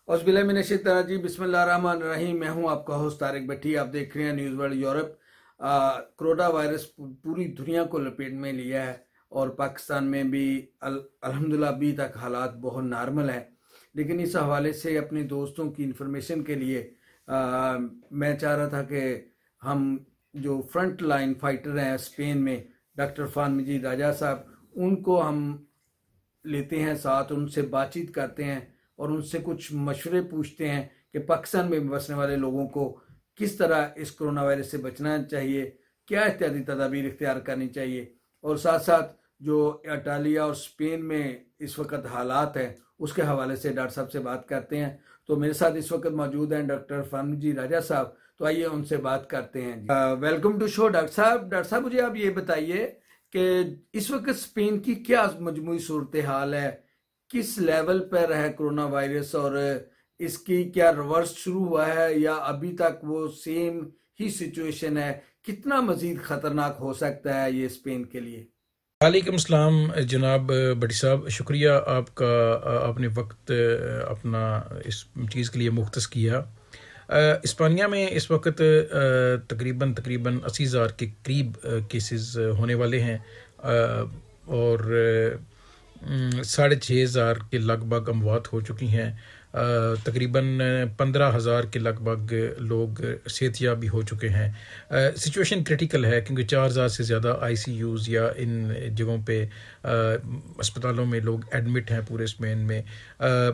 औज़ुबिल्लाहि बिस्मिल्लाहिर्रहमानिर्रहीम। मैं हूं आपका होस्ट तारिक भट्टी। आप देख रहे हैं news world Europe. Corona virus पूरी दुनिया को लपेट में लिया है और पाकिस्तान में भी अल्हम्दुलिल्लाह अभी तक हालात बहुत नॉर्मल है। लेकिन इस हवाले से अपने दोस्तों की इंफॉर्मेशन के लिए मैं चाह रहा था कि हम जो फ्रंट लाइन फाइटर हैं स्पेन में, डॉक्टर फान मजीद राजा साहब, उनको हम लेते हैं साथ, उनसे बातचीत करते हैं और उनसे कुछ मशवरे पूछते हैं कि पाकिस्तान में बसने वाले लोगों को किस तरह इस कोरोना वायरस से बचना चाहिए, क्या एहतियाती तदाबीर इख्तियार करनी चाहिए, और साथ साथ जो इटालिया और स्पेन में इस वक्त हालात हैं उसके हवाले से डॉक्टर साहब से बात करते हैं। तो मेरे साथ इस वक्त मौजूद हैं डॉक्टर फानजी राजा साहब। तो आइए उनसे बात करते हैं। वेलकम टू शो डॉक्टर साहब। डॉक्टर साहब, मुझे आप ये बताइए कि इस वक्त स्पेन की क्या मजमूई सूरत हाल है, किस लेवल पर है कोरोना वायरस, और इसकी क्या रिवर्स शुरू हुआ है या अभी तक वो सेम ही सिचुएशन है? कितना मजीद खतरनाक हो सकता है ये स्पेन के लिए? वालेकुम सलाम जनाब भट्टी साहब, शुक्रिया आपका। आपने वक्त अपना इस चीज़ के लिए मुख्तस किया। इस्पानिया में इस वक्त तकरीबन तकरीबन 80,000 के करीब केसेस होने वाले हैं और 6,500 के लगभग अमवात हो चुकी हैं। तकरीबन 15,000 के लगभग लोग सेहतयाब भी हो चुके हैं। सिचुएशन क्रिटिकल है क्योंकि 4,000 से ज़्यादा ICUs या इन जगहों पे अस्पतालों में लोग एडमिट हैं पूरे स्पेन में।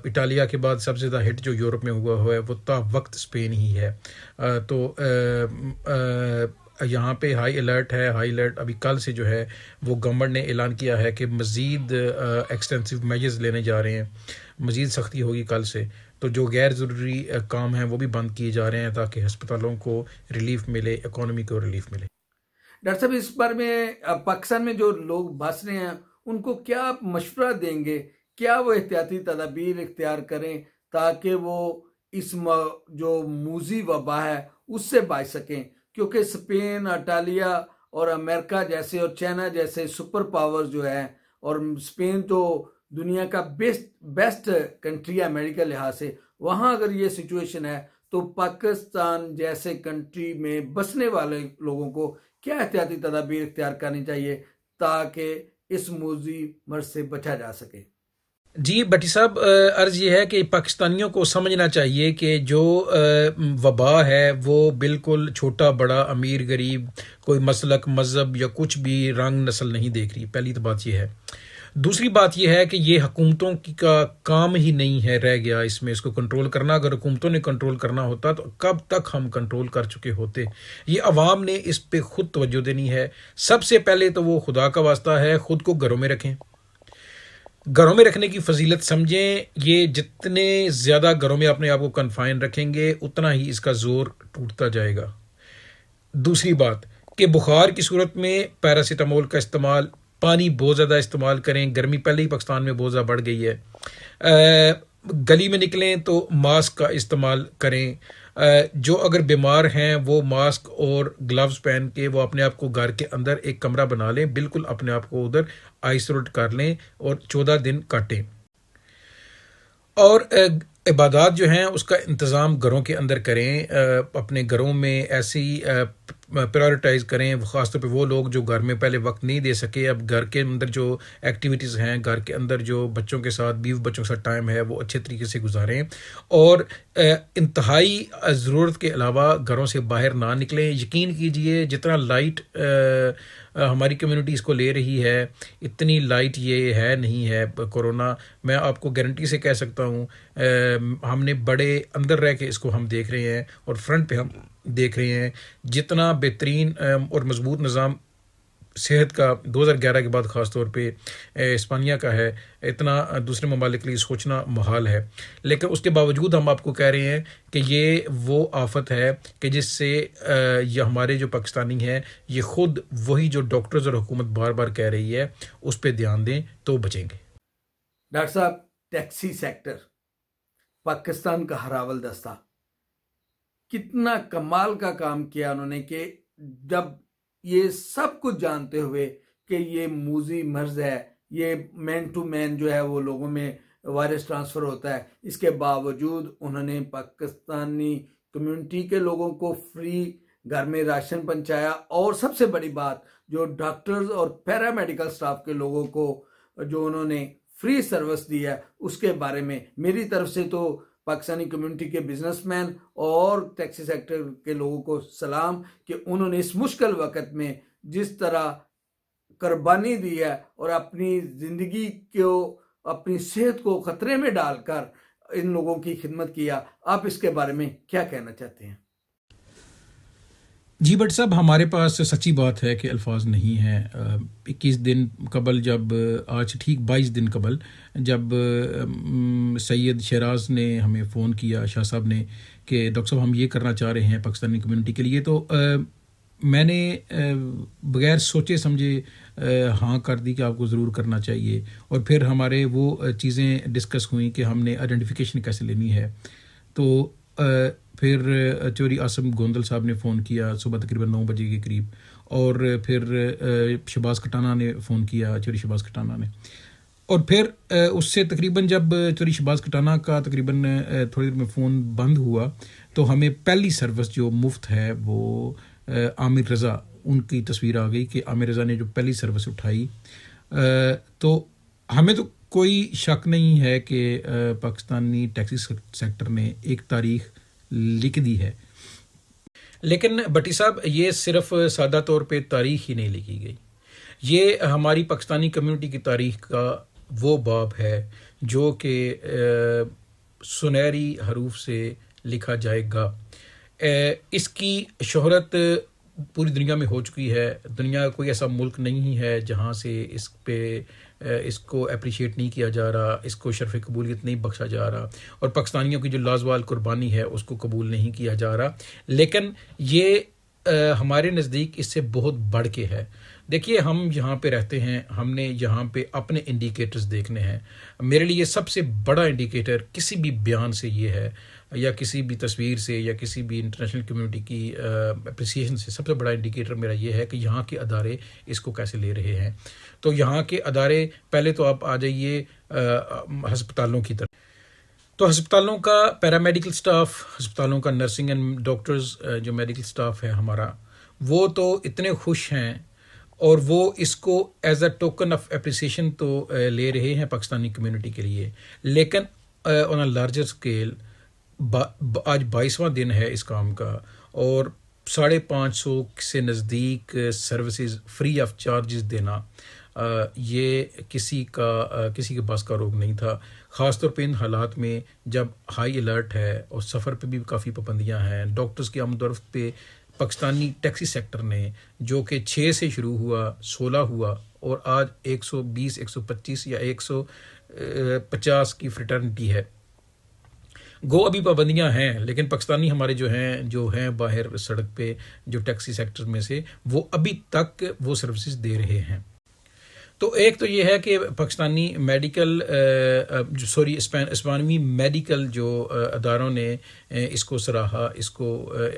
इटालिया के बाद सबसे ज़्यादा हिट जो यूरोप में हुआ है वो ता वक्त स्पेन ही है। यहाँ पे हाई अलर्ट है। हाई अलर्ट अभी कल से जो है वो गवर्नमेंट ने ऐलान किया है कि मज़ीद एक्सटेंसिव मेजर्स लेने जा रहे हैं, मज़ीद सख्ती होगी कल से। तो जो गैर ज़रूरी काम हैं वो भी बंद किए जा रहे हैं ताकि अस्पतालों को रिलीफ मिले, इकोनॉमी को रिलीफ मिले। डॉक्टर साहब, इस बार में पाकिस्तान में जो लोग बस रहे हैं उनको क्या आप मशवरा देंगे? क्या वो एहतियाती तदाबीर इख्तियार करें ताकि वो इस जो मूजी वबा है उससे बच सकें? क्योंकि स्पेन, इटालिया और अमेरिका जैसे और चाइना जैसे सुपर पावर जो है, और स्पेन तो दुनिया का बेस्ट कंट्री है मेडिकल लिहाज से, वहाँ अगर ये सिचुएशन है तो पाकिस्तान जैसे कंट्री में बसने वाले लोगों को क्या एहतियाती तदाबीर इख्तियार करनी चाहिए ताकि इस मूजी मर्ज से बचा जा सके? जी भट्टी साहब, अर्ज़ ये है कि पाकिस्तानियों को समझना चाहिए कि जो वबा है वो बिल्कुल छोटा बड़ा अमीर गरीब, कोई मसलक मज़हब या कुछ भी रंग नस्ल नहीं देख रही। पहली तो बात ये है। दूसरी बात यह है कि ये हुकूमतों की का काम ही नहीं है रह गया इसमें इसको कंट्रोल करना। अगर हुकूमतों ने कंट्रोल करना होता तो कब तक हम कंट्रोल कर चुके होते। ये अवाम ने इस पे खुद तवज्जो देनी है। सबसे पहले तो वो खुदा का वास्ता है, खुद को घरों में रखें, घरों में रखने की फजीलत समझें। ये जितने ज़्यादा घरों में अपने आप को कन्फाइन रखेंगे उतना ही इसका ज़ोर टूटता जाएगा। दूसरी बात कि बुखार की सूरत में पैरासीटामोल का इस्तेमाल, पानी बहुत ज़्यादा इस्तेमाल करें। गर्मी पहले ही पाकिस्तान में बहुत ज़्यादा बढ़ गई है। गली में निकलें तो मास्क का इस्तेमाल करें। जो अगर बीमार हैं वो मास्क और ग्लव्स पहन के वो अपने आप को घर के अंदर एक कमरा बना लें, बिल्कुल अपने आप को उधर आइसोलेट कर लें और 14 दिन काटें। और इबादत जो हैं उसका इंतज़ाम घरों के अंदर करें। अपने घरों में ऐसी प्रायोरिटाइज करें, ख़ासतौर पे वो लोग जो घर में पहले वक्त नहीं दे सके, अब घर के अंदर जो एक्टिविटीज़ हैं, घर के अंदर जो बच्चों के साथ, बीवी बच्चों के साथ टाइम है वो अच्छे तरीके से गुजारें। और इंतहाई ज़रूरत के अलावा घरों से बाहर ना निकलें। यकीन कीजिए जितना लाइट हमारी कम्युनिटी इसको ले रही है इतनी लाइट ये है नहीं है कोरोना। मैं आपको गारंटी से कह सकता हूँ, हमने बड़े अंदर रह के इसको हम देख रहे हैं और फ्रंट पे हम देख रहे हैं। जितना बेहतरीन और मजबूत निज़ाम सेहत का 2011 के बाद ख़ास तौर पे इस्पानिया का है, इतना दूसरे ममालिक के लिए सोचना मुहाल है। लेकिन उसके बावजूद हम आपको कह रहे हैं कि ये वो आफत है कि जिससे ये हमारे जो पाकिस्तानी हैं ये ख़ुद वही जो डॉक्टर्स और हुकूमत बार बार कह रही है उस पर ध्यान दें तो बचेंगे। डॉक्टर साहब, टैक्सी सेक्टर, पाकिस्तान का हरावल दस्ता, कितना कमाल का काम किया उन्होंने कि जब ये सब कुछ जानते हुए कि ये मूजी मर्ज है, ये मैन टू मैन जो है वो लोगों में वायरस ट्रांसफ़र होता है। इसके बावजूद उन्होंने पाकिस्तानी कम्युनिटी के लोगों को फ्री घर में राशन पहुंचाया, और सबसे बड़ी बात जो डॉक्टर्स और पैरामेडिकल स्टाफ के लोगों को जो उन्होंने फ्री सर्विस दी है उसके बारे में मेरी तरफ से तो पाकिस्तानी कम्युनिटी के बिजनेसमैन और टैक्सी सेक्टर के लोगों को सलाम कि उन्होंने इस मुश्किल वक्त में जिस तरह कुर्बानी दी है और अपनी ज़िंदगी को, अपनी सेहत को खतरे में डालकर इन लोगों की खिदमत किया। आप इसके बारे में क्या कहना चाहते हैं? जी बट साहब, हमारे पास सच्ची बात है कि अल्फाज नहीं हैं। 21 दिन कबल, जब आज ठीक 22 दिन कबल, जब सैयद शराज ने हमें फ़ोन किया, शाह साहब ने, कि डॉक्टर साहब हम ये करना चाह रहे हैं पाकिस्तानी कम्युनिटी के लिए, तो मैंने बगैर सोचे समझे हाँ कर दी कि आपको ज़रूर करना चाहिए। और फिर हमारे वो चीज़ें डिस्कस हुई कि हमने आइडेंटिफिकेशन कैसे लेनी है। तो फिर चौधरी आसम गोंदल साहब ने फ़ोन किया सुबह तकरीबन 9 बजे के करीब, और फिर शहबाज कटाना ने फ़ोन किया, चौधरी शहबाज कटाना ने। और फिर उससे तकरीबन जब चौधरी शहबाज कटाना का तकरीबन थोड़ी देर में फ़ोन बंद हुआ, तो हमें पहली सर्विस जो मुफ्त है वो आमिर रज़ा, उनकी तस्वीर आ गई कि आमिर रज़ा ने जो पहली सर्विस उठाई। तो हमें तो कोई शक नहीं है कि पाकिस्तानी टैक्सी सेक्टर ने एक तारीख लिख दी है। लेकिन भट्टी साहब, ये सिर्फ सादा तौर पे तारीख ही नहीं लिखी गई, ये हमारी पाकिस्तानी कम्युनिटी की तारीख का वो बाब है जो कि सुनहरी हरूफ से लिखा जाएगा। इसकी शोहरत पूरी दुनिया में हो चुकी है। दुनिया का कोई ऐसा मुल्क नहीं है जहाँ से इसको अप्रिशिएट नहीं किया जा रहा, इसको शर्फ़ कबूलियत नहीं बख्शा जा रहा, और पाकिस्तानियों की जो लाजवाल कुर्बानी है उसको कबूल नहीं किया जा रहा। लेकिन ये हमारे नज़दीक इससे बहुत बढ़ के है। देखिए, हम यहाँ पे रहते हैं, हमने यहाँ पे अपने इंडिकेटर्स देखने हैं। मेरे लिए सबसे बड़ा इंडिकेटर किसी भी बयान से ये है, या किसी भी तस्वीर से, या किसी भी इंटरनेशनल कम्युनिटी की अप्रिसिएशन से, सबसे बड़ा इंडिकेटर मेरा ये है कि यहाँ के अदारे इसको कैसे ले रहे हैं। तो यहाँ के अदारे, पहले तो आप आ जाइए हस्पतालों की तरफ। तो हस्पतालों का पैरामेडिकल स्टाफ, हस्पतालों का नर्सिंग एंड डॉक्टर्स, जो मेडिकल स्टाफ है हमारा, वो तो इतने खुश हैं, और वो इसको as a token of appreciation तो ले रहे हैं पाकिस्तानी कम्युनिटी के लिए। लेकिन ऑन अ लार्जर स्केल आज 22वां दिन है इस काम का, और 550 से नज़दीक सर्विसेज फ्री ऑफ चार्जेस देना, ये किसी के पास का रोग नहीं था। ख़ास तौर पे इन हालात में जब हाई अलर्ट है और सफ़र पे भी काफ़ी पाबंदियां हैं, डॉक्टर्स की आमदोरफ्त पे पाकिस्तानी टैक्सी सेक्टर ने, जो कि 6 से शुरू हुआ, 16 हुआ, और आज 120, 125 या 150 की फ्रेटर्निटी है। गो अभी पाबंदियां हैं, लेकिन पाकिस्तानी हमारे जो हैं बाहर सड़क पे, जो टैक्सी सेक्टर में से, वो अभी तक वो सर्विसेज दे रहे हैं। तो एक तो ये है कि पाकिस्तानी मेडिकल इस्पानवी मेडिकल जो अदारों ने इसको सराहा, इसको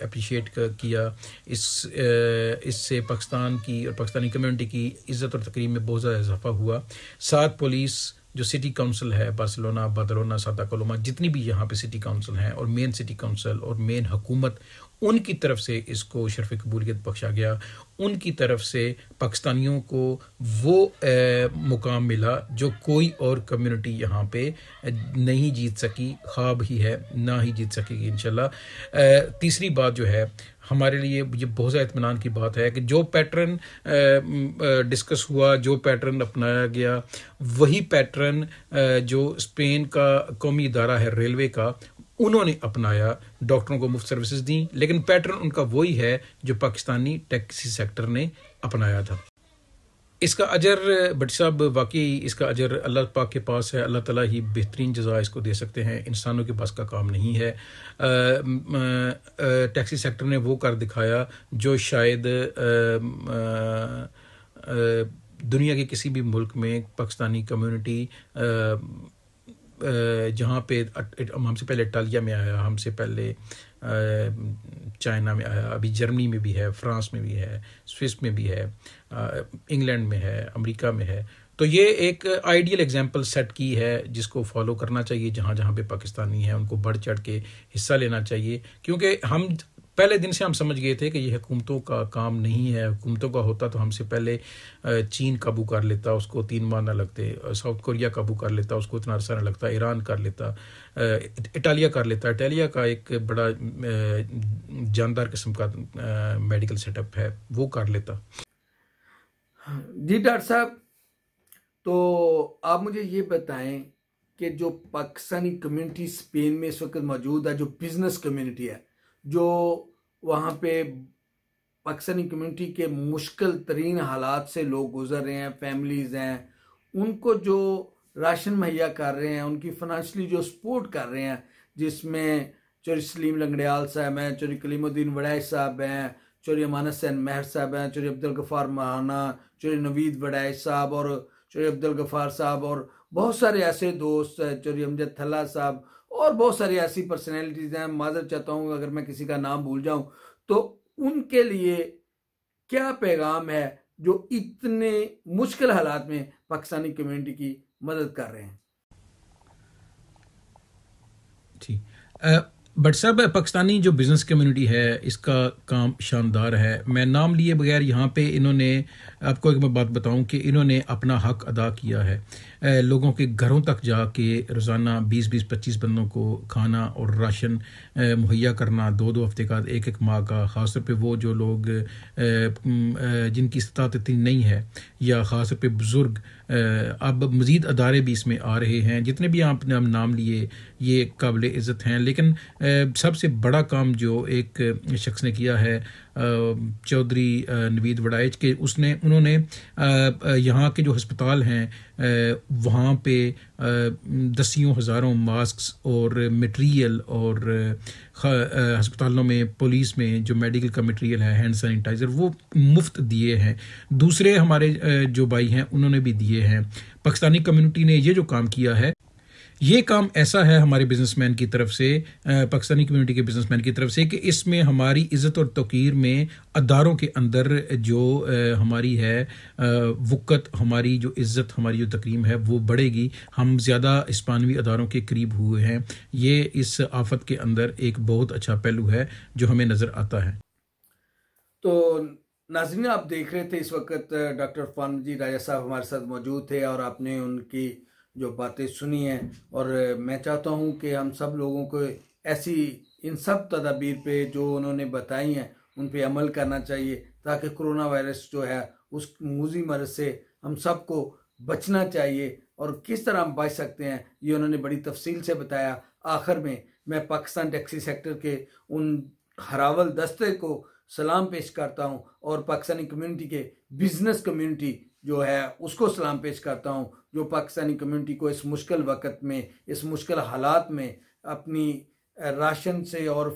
अप्रिशिएट किया, इससे पाकिस्तान की और पाकिस्तानी कम्युनिटी की इज़्ज़त और तकरीम में बहुत ज़्यादा इजाफा हुआ। साथ पुलिस, जो सिटी काउंसिल है बार्सिलोना, बदलोना, सादा कोलोमा, जितनी भी यहाँ पे सिटी काउंसिल हैं, और मेन सिटी काउंसिल और मेन हुकूमत, उनकी तरफ से इसको शर्फ़ कबूलियत बख्शा गया। उनकी तरफ से पाकिस्तानियों को वो मुकाम मिला जो कोई और कम्युनिटी यहाँ पे नहीं जीत सकी, ख्वाब ही है, ना ही जीत सकेगी इंशाल्लाह। तीसरी बात जो है, हमारे लिए ये बहुत ज़्यादा इत्मीनान की बात है कि जो पैटर्न डिस्कस हुआ, जो पैटर्न अपनाया गया, वही पैटर्न जो स्पेन का कौमी इदारा है रेलवे का, उन्होंने अपनाया, डॉक्टरों को मुफ्त सर्विसेज दी। लेकिन पैटर्न उनका वही है जो पाकिस्तानी टैक्सी सेक्टर ने अपनाया था। इसका अजर भट्टी साहब, वाकई इसका अजर अल्लाह पाक के पास है। अल्लाह ताला ही बेहतरीन जज़ा इसको दे सकते हैं, इंसानों के पास का काम नहीं है। टैक्सी सेक्टर ने वो कर दिखाया जो शायद दुनिया के किसी भी मुल्क में पाकिस्तानी कम्युनिटी, जहाँ पे हमसे पहले इटालिया में आया, हमसे पहले चाइना में आया, अभी जर्मनी में भी है, फ्रांस में भी है, स्विस में भी है, इंग्लैंड में है, अमेरिका में है। तो ये एक आइडियल एग्जांपल सेट की है जिसको फॉलो करना चाहिए। जहाँ जहाँ पे पाकिस्तानी हैं उनको बढ़ चढ़ के हिस्सा लेना चाहिए, क्योंकि हम पहले दिन से हम समझ गए थे कि ये हुकूमतों का काम नहीं है। हुकूमतों का होता तो हमसे पहले चीन काबू कर लेता, उसको 3 माह ना लगते, साउथ कोरिया काबू कर लेता, उसको इतना अरसा ना लगता, ईरान कर लेता, इटालिया कर लेता। इटालिया का एक बड़ा जानदार किस्म का मेडिकल सेटअप है, वो कर लेता। जी डॉक्टर साहब, तो आप मुझे ये बताएं कि जो पाकिस्तानी कम्युनिटी स्पेन में इस वक्त मौजूद है, जो बिजनेस कम्युनिटी है, जो वहाँ पे पाकिस्तानी कम्युनिटी के मुश्किल तरीन हालात से लोग गुजर रहे हैं, फैमिलीज हैं, उनको जो राशन मुहैया कर रहे हैं, उनकी फाइनेंशली जो सपोर्ट कर रहे हैं, जिसमें चौधरी सलीम लंगड़ियाल साहब हैं, चौधरी कलीमुद्दीन वड़ैच साहब हैं, चौधरी अमानत हुसैन महर साहब हैं, चौधरी अब्दुल गफ़ार महाना, चौधरी नवीद वड़ैच साहब और चौधरी अब्दुल गफ़ार साहब और बहुत सारे ऐसे दोस्त, चौधरी अमजद थल्ला साहब और बहुत सारी ऐसी पर्सनैलिटीज़ हैं। माज़रत चाहता हूँ अगर मैं किसी का नाम भूल जाऊँ। तो उनके लिए क्या पैगाम है जो इतने मुश्किल हालात में पाकिस्तानी कम्युनिटी की मदद कर रहे हैं? जी, बट साहब, पाकिस्तानी जो बिज़नेस कम्युनिटी है इसका काम शानदार है। मैं नाम लिए बगैर यहाँ पे इन्होंने, आपको एक मैं बात बताऊँ कि इन्होंने अपना हक अदा किया है। लोगों के घरों तक जाके रोज़ाना 20-20-25 बंदों को खाना और राशन मुहैया करना, 2-2 हफ्ते का, 1-1 माह का। ख़ास तौर पे वो जो लोग जिनकी इस्तात इतनी नहीं है, या ख़ास तौर पे बुज़ुर्ग, अब मज़ीद अदारे भी इसमें आ रहे हैं। जितने भी आपने हम नाम लिए ये काबिल इज़्ज़त हैं, लेकिन सबसे बड़ा काम जो एक शख्स ने किया है, चौधरी नवीद वड़ैच के, उन्होंने यहाँ के जो अस्पताल हैं वहाँ पे दसियों हज़ारों मास्क और मटेरियल, और अस्पतालों में, पुलिस में जो मेडिकल का मटेरियल है, हैंड सैनिटाइज़र, वो मुफ्त दिए हैं। दूसरे हमारे जो भाई हैं उन्होंने भी दिए हैं। पाकिस्तानी कम्युनिटी ने ये जो काम किया है, ये काम ऐसा है हमारे बिजनेसमैन की तरफ से, पाकिस्तानी कम्युनिटी के बिजनेसमैन की तरफ से, कि इसमें हमारी इज़्ज़त और तौकीर में अदारों के अंदर जो हमारी है वक़्त, हमारी जो इज़्ज़त, हमारी जो तकरीम है वो बढ़ेगी। हम ज़्यादा इस्पानवी अदारों के करीब हुए हैं। ये इस आफत के अंदर एक बहुत अच्छा पहलू है जो हमें नज़र आता है। तो नाज़रीन, आप देख रहे थे इस वक्त डॉक्टर इरफान जी राजा साहब हमारे साथ मौजूद थे और आपने उनकी जो बातें सुनी हैं। और मैं चाहता हूं कि हम सब लोगों को ऐसी इन सब तदाबीर पे जो उन्होंने बताई हैं उन पे अमल करना चाहिए, ताकि कोरोना वायरस जो है उस मूजी मर्ज से हम सबको बचना चाहिए। और किस तरह हम बच सकते हैं ये उन्होंने बड़ी तफसील से बताया। आखिर में मैं पाकिस्तान टैक्सी सेक्टर के उन हरावल दस्ते को सलाम पेश करता हूं और पाकिस्तानी कम्युनिटी के बिजनेस कम्युनिटी जो है उसको सलाम पेश करता हूं, जो पाकिस्तानी कम्युनिटी को इस मुश्किल वक्त में, इस मुश्किल हालात में अपनी राशन से और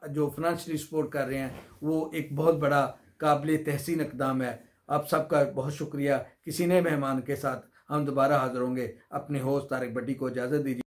जो फाइनेंशियली सपोर्ट कर रहे हैं, वो एक बहुत बड़ा काबिल तहसीन इक़दाम है। आप सबका बहुत शुक्रिया। किसी नए मेहमान के साथ हम दोबारा हाजिर होंगे। अपने होस्ट तारिक भट्टी को इजाज़त दीजिए।